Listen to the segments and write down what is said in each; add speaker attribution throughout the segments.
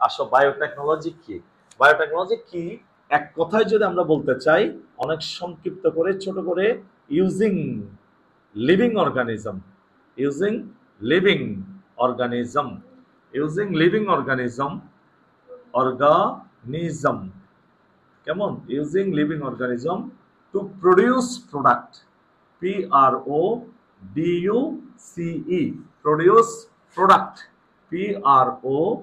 Speaker 1: আসো বায়োটেকনোলজি কি? বায়োটেকনোলজি কি এক কথায় যদি আমরা বলতে চাই, অনেক সংক্ষিপ্ত করে ছোট করে, using living organism, using living organism, using living organism, organism, কেমন, using living organism to produce product, PRODUCE, produce product, PRODUCT,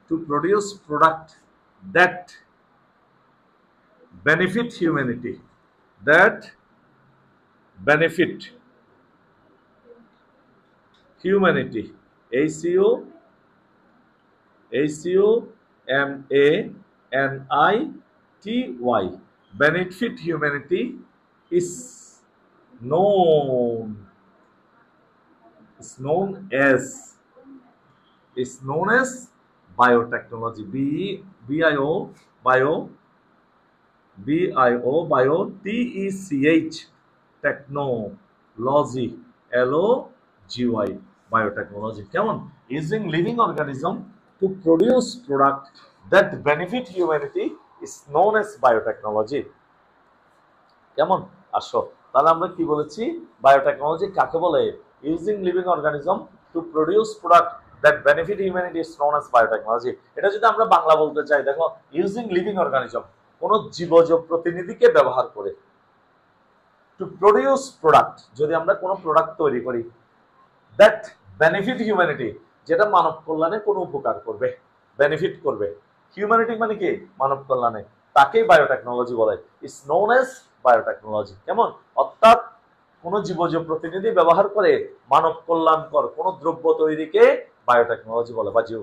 Speaker 1: to produce product that benefit humanity, that benefit humanity, HUMANITY, benefit humanity is known, is known as, is known as biotechnology. BIO, BIOTECH, technology, LOGY, biotechnology, কেমন, using living organism to produce product that benefit humanity is known as biotechnology, কেমন। আসো তাহলে আমরা কি বলেছি, biotechnology কাকে বলে, using living organism to produce product that benefit humanity is known as biotechnology. এটা যদি আমরা বাংলা বলতে চাই, দেখো, ইউজিং লিভিং অর্গানিজম, কোন জীবজ প্রতিনিধিকে ব্যবহার করে, টু প্রডিউস প্রোডাক্ট, যদি আমরা কোনো প্রোডাক্ট তৈরি করি, দ্যাট বেনিফিট হিউম্যানিটি, যেটা মানব কল্যাণে কোনো উপকার করবে, বেনিফিট করবে। হিউম্যানিটি মানে কি, মানব কল্যাণে, তাকেই বায়োটেকনোলজি বলে, ইজ নোন এজ বায়োটেকনোলজি, কেমন, অর্থাৎ কোন জীবজ প্রতিনিধি ব্যবহার করে মানব কল্যাণকর কোন দ্রব্য তৈরিকে বায়োটেকনোলজি বলে বা জীব